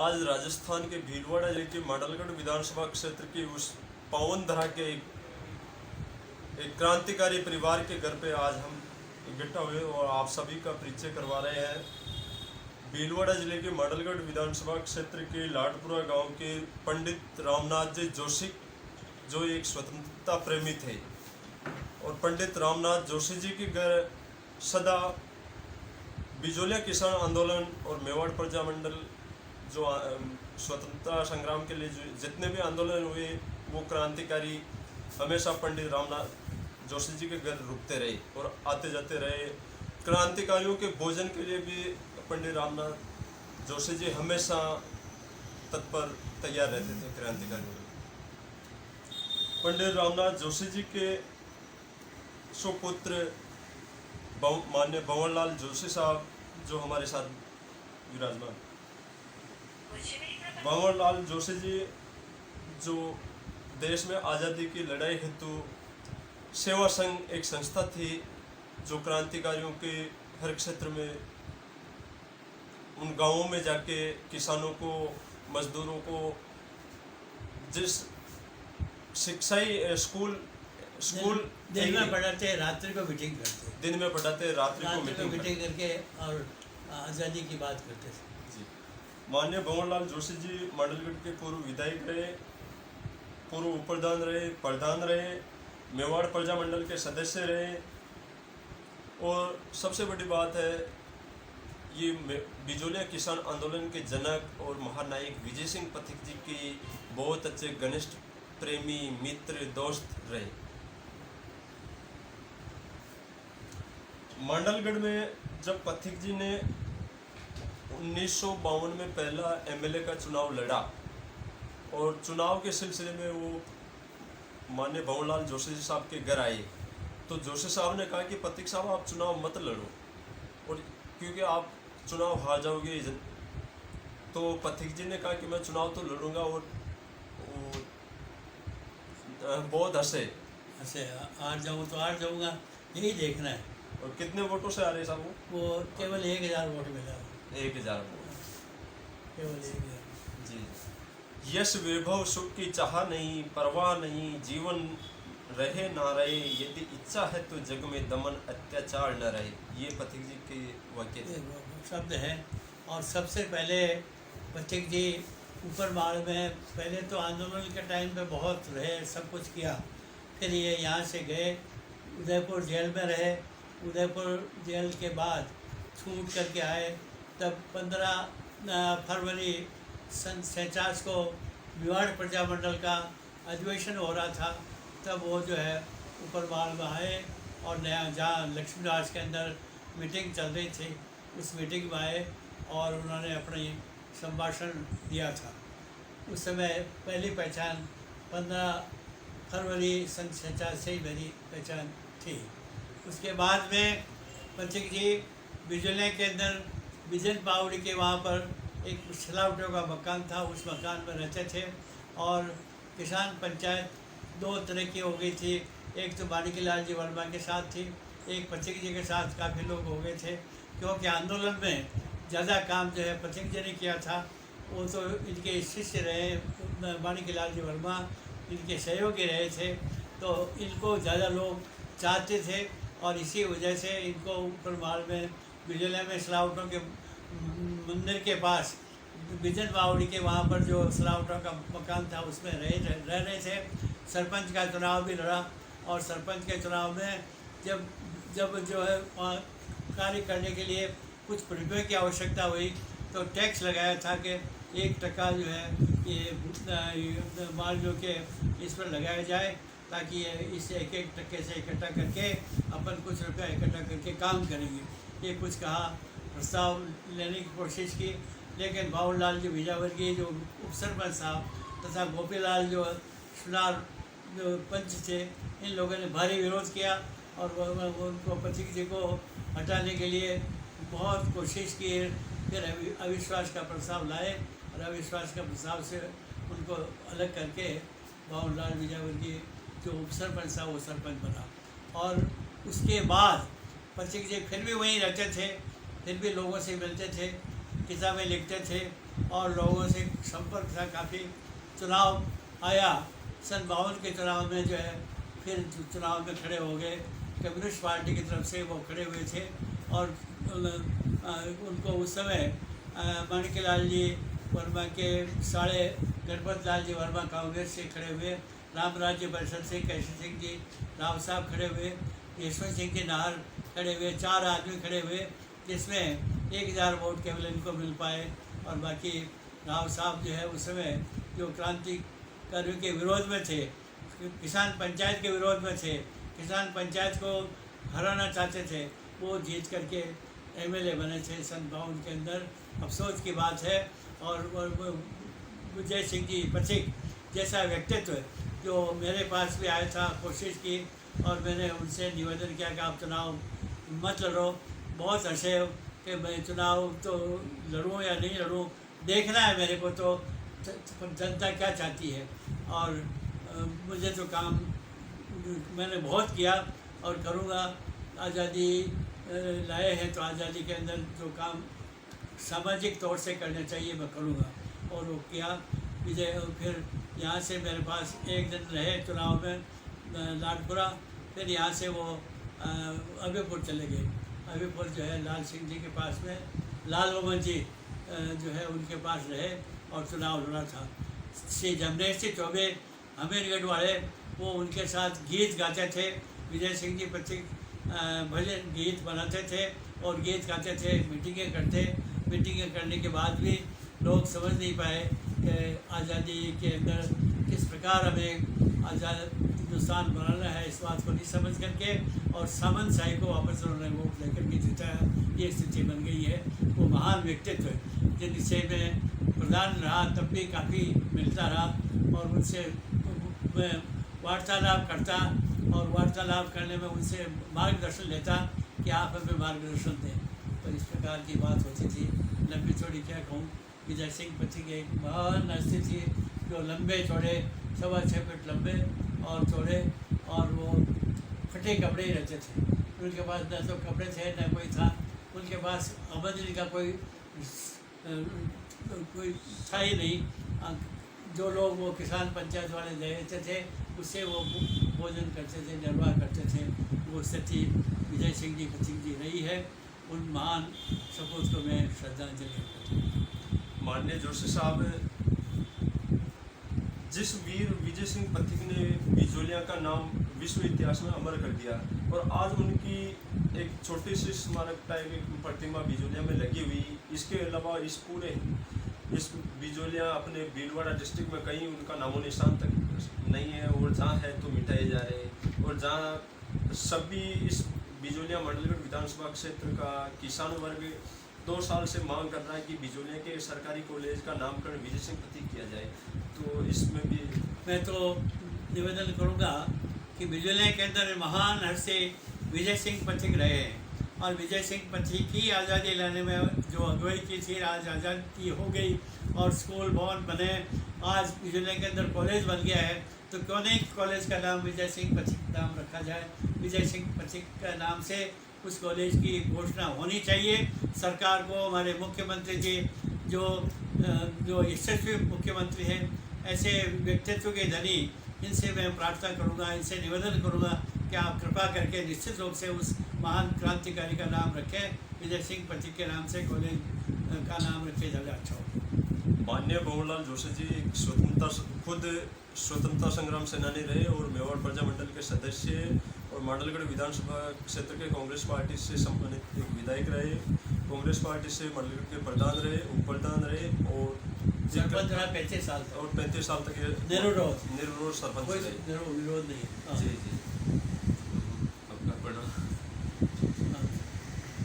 आज राजस्थान के भीलवाड़ा जिले के मांडलगढ़ विधानसभा क्षेत्र की उस पावन धरा के एक क्रांतिकारी परिवार के घर पे आज हम इकट्ठा हुए और आप सभी का परिचय करवा रहे हैं। भीलवाड़ा जिले के मांडलगढ़ विधानसभा क्षेत्र के लाडपुरा गांव के पंडित रामनाथ जी जोशी, जो एक स्वतंत्रता प्रेमी थे, और पंडित रामनाथ जोशी जी के घर सदा बिजोलिया किसान आंदोलन और मेवाड़ प्रजा मंडल, जो स्वतंत्रता संग्राम के लिए जो जितने भी आंदोलन हुए, वो क्रांतिकारी हमेशा पंडित रामनाथ जोशी जी के घर रुकते रहे और आते जाते रहे। क्रांतिकारियों के भोजन के लिए भी पंडित रामनाथ जोशी जी हमेशा तत्पर तैयार रहते थे। क्रांतिकारियों पंडित रामनाथ जोशी जी के सुपुत्र माननीय भंवरलाल जोशी साहब, जो हमारे साथ विराजमान, भंवरलाल जोशी जी जो देश में आज़ादी की लड़ाई हेतु सेवा संघ एक संस्था थी, जो क्रांतिकारियों के हर क्षेत्र में उन गांवों में जाके किसानों को, मजदूरों को जिस शिक्षाई स्कूल दिन में पढ़ाते, रात्रि को मीटिंग करते, दिन में पढ़ाते, रात्रि को मीटिंग करके और आज़ादी की बात करते थे। जी, माननीय भंवरलाल जोशी जी मांडलगढ़ के पूर्व विधायक रहे, पूर्व उप प्रधान रहे, मेवाड़ प्रजा मंडल के सदस्य रहे, और सबसे बड़ी बात है, ये बिजोलिया किसान आंदोलन के जनक और महानायक विजय सिंह पथिक जी की बहुत अच्छे घनिष्ठ प्रेमी, मित्र, दोस्त रहे। मांडलगढ़ में जब पथिक जी ने 1952 में पहला एमएलए का चुनाव लड़ा, और चुनाव के सिलसिले में वो माननीय भंवरलाल जोशी जी साहब के घर आए, तो जोशी साहब ने कहा कि पथिक साहब, आप चुनाव मत लड़ो, और क्योंकि आप चुनाव हार जाओगे। तो पथिक जी ने कहा कि मैं चुनाव तो लड़ूंगा, और बहुत हंसे, हार जाऊँ तो हार जाऊँगा, यही देखना है। और कितने वोटों से आ रहे साहब? वो केवल 1000 वोट मिला। 1000 वोट, केवल 1000। जी, यश वैभव सुख की चाह नहीं, परवाह नहीं, जीवन रहे ना रहे, यदि इच्छा है तो जग में दमन अत्याचार न रहे। ये पथिक जी के वाक्य थे, शब्द हैं। और सबसे पहले पथिक जी ऊपर माल में, पहले तो आंदोलन के टाइम पे बहुत रहे, सब कुछ किया, फिर ये यहाँ से गए, उदयपुर जेल में रहे, उदयपुर जेल के बाद छूट करके आए। तब 15 फरवरी सन 47 को मेवाड़ प्रजा मंडल का अधिवेशन हो रहा था, तब वो जो है ऊपर माल में आए, और नया जहाँ लक्ष्मीराज के अंदर मीटिंग चल रही थी, उस मीटिंग में आए और उन्होंने अपनी संभाषण दिया था। उस समय पहली पहचान 15 फरवरी सन 47 से ही मेरी पहचान थी। उसके बाद में पथिक जी बिजोलिया के अंदर बिजन पावड़ी के वहाँ पर एक छलावटों का मकान था, उस मकान में रहते थे। और किसान पंचायत 2 तरह की हो गई थी, एक तो माणिकलाल जी वर्मा के साथ थी, एक पथिक जी के साथ काफ़ी लोग हो गए थे, क्योंकि आंदोलन में ज़्यादा काम जो है पथिक जी ने किया था। वो तो इनके शिष्य रहे, माणिकलाल जी वर्मा इनके सहयोगी रहे थे, तो इनको ज़्यादा लोग चाहते थे, और इसी वजह से इनको ऊपर माल में बिजलिया में सलावटों के मंदिर के पास बिजन बावड़ी के वहाँ पर जो सलावटों का मकान था, उसमें रह रहे थे। सरपंच का चुनाव भी लड़ा, और सरपंच के चुनाव में जब जो है कार्य करने के लिए कुछ रुपये की आवश्यकता हुई, तो टैक्स लगाया था कि 1% जो है ये माल जो के इस पर लगाया जाए, ताकि इस 1% से इकट्ठा करके अपन कुछ रुपया इकट्ठा करके काम करेंगे। ये कुछ कहा, प्रस्ताव लेने की कोशिश की, लेकिन भंवरलाल जी विजावर्गीय जो उपसरपंच साहब तथा गोपीलाल जो सुनार जो पंच थे, इन लोगों ने भारी विरोध किया, और उनको पथिक जी को हटाने के लिए बहुत कोशिश की। फिर अविश्वास का प्रस्ताव लाए, और अविश्वास का प्रस्ताव से उनको अलग करके भंवरलाल विजावर्गीय जो उपसरपंच था वो सरपंच बना। और उसके बाद पथिक जी फिर भी वहीं रहते थे, फिर भी लोगों से मिलते थे, किताबें लिखते थे, और लोगों से संपर्क था काफ़ी। चुनाव आया, सन 52 के चुनाव में जो है फिर चुनाव में खड़े हो गए। कम्युनिस्ट पार्टी की तरफ से वो खड़े हुए थे और उनको उस समय माणिक्यलाल जी वर्मा के साढ़े गणपत लाल जी वर्मा कांग्रेस से खड़े हुए, राम राज्य परिषद से कैसी सिंह जी राव साहब खड़े हुए, यशवंत सिंह जी नाहर खड़े हुए, 4 आदमी खड़े हुए, जिसमें 1000 वोट केवल इनको मिल पाए। और बाकी राव साहब जो है उस समय जो क्रांतिकारियों के विरोध में थे, किसान पंचायत के विरोध में थे, किसान पंचायत को हराना चाहते थे, वो जीत करके एमएलए बने थे सन 52 के अंदर। अफसोस की बात है। और विजय सिंह जी पथिक जैसा व्यक्तित्व जो मेरे पास भी आया था, कोशिश की और मैंने उनसे निवेदन किया कि आप चुनाव मत लड़ो, बहुत हंसे कि मैं चुनाव तो लड़ूं या नहीं लड़ूं, देखना है मेरे को तो जनता क्या चाहती है। और मुझे तो काम मैंने बहुत किया और करूँगा। आज़ादी लाए हैं तो आज़ादी के अंदर जो काम सामाजिक तौर से करने चाहिए मैं करूँगा, और वो किया। विजय फिर यहाँ से मेरे पास एक दिन रहे चुनाव में लाडपुरा, फिर यहाँ से वो अभयपुर चले गए। अभयपुर जो है लाल सिंह जी के पास में लाल मोहम्मद जी जो है उनके पास रहे और चुनाव लड़ा था। श्री जमनेश सिंह चौबे हमीरगढ़ वाले, वो उनके साथ गीत गाते थे। विजय सिंह जी पथिक भजन गीत बनाते थे और गीत गाते थे, मीटिंगें करते। मीटिंगें करने के बाद भी लोग समझ नहीं पाए कि आज़ादी के अंदर किस प्रकार हमें आज़ाद हिंदुस्तान बनाना है, इस बात को नहीं समझ करके और सामंत शाही को वापस उन्होंने वोट लेकर के जिताया। ये स्थिति बन गई है। वो महान व्यक्तित्व जिनसे मैं प्रधान रहा तब भी काफ़ी मिलता रहा और उनसे मैं वार्तालाप करता और वार्तालाप करने में उनसे मार्गदर्शन लेता कि आप हमें मार्गदर्शन दें। तो इस प्रकार की बात होती थी। लंबी चौड़ी क्या कहूँ, विजय सिंह पथिक एक महान हस्ती थी जो लंबे चौड़े 6.25 फीट लंबे और चौड़े, और वो फटे कपड़े ही रहते थे। उनके पास न तो कपड़े थे न कोई था, उनके पास आमदनी का कोई था ही नहीं। जो लोग वो किसान पंचायत वाले दे देते थे उससे वो भोजन करते थे, निर्वाह करते थे। वो स्थिति विजय सिंह जी पथिक जी रही है। उन महान सपूत को मैं श्रद्धांजलि करता हूँ। माननीय जोशी साहब, जिस वीर विजय सिंह पथिक ने बिजोलिया का नाम विश्व इतिहास में अमर कर दिया और आज उनकी एक छोटी सी स्मारक टाइप की प्रतिमा बिजोलिया में लगी हुई। इसके अलावा इस बिजोलिया अपने भीलवाड़ा डिस्ट्रिक्ट में कहीं उनका नामो निशान तक नहीं है, और जहाँ है तो मिटाए जा रहे हैं। और जहाँ सभी इस बिजोलिया मंडलगढ़ विधानसभा क्षेत्र का किसान वर्ग 2 साल से मांग कर रहा है कि बिजोलिया के सरकारी कॉलेज का नामकरण विजय सिंह पथिक किया जाए। तो इसमें भी मैं तो निवेदन करूँगा कि बिजोलिया के अंदर महान हस्ती विजय सिंह पथिक रहे हैं और विजय सिंह पथिक ही आज़ादी लाने में जो अगुवाई की थी, आज आज़ादी हो गई और स्कूल भवन बने। आज बिजोलिया के अंदर कॉलेज बन गया है, तो क्यों नहीं कॉलेज का नाम विजय सिंह पथिक नाम रखा जाए। विजय सिंह पथिक का नाम से उस कॉलेज की घोषणा होनी चाहिए। सरकार को, हमारे मुख्यमंत्री जी जो यशस्वी मुख्यमंत्री हैं, ऐसे व्यक्तित्व के धनी, इनसे मैं प्रार्थना करूंगा, इनसे निवेदन करूंगा कि आप कृपा करके निश्चित रूप से उस महान क्रांतिकारी का नाम रखें। विजय सिंह पथिक के नाम से कॉलेज का नाम रखे ज़्यादा अच्छा हो। माननीय भंवरलाल जोशी जी खुद स्वतंत्रता संग्राम सेनानी रहे और मेवाड़ प्रजा मंडल के सदस्य और मंडलगढ़ विधानसभा क्षेत्र के कांग्रेस पार्टी से सम्मानित एक विधायक रहे। कांग्रेस पार्टी से मंडलगढ़ के प्रधान रहे, उप प्रधान रहे और सरपंच रहा 35 साल तक और 35 साल तक निरुरोध सरपंच रहे। विरोध नहीं। जी जी।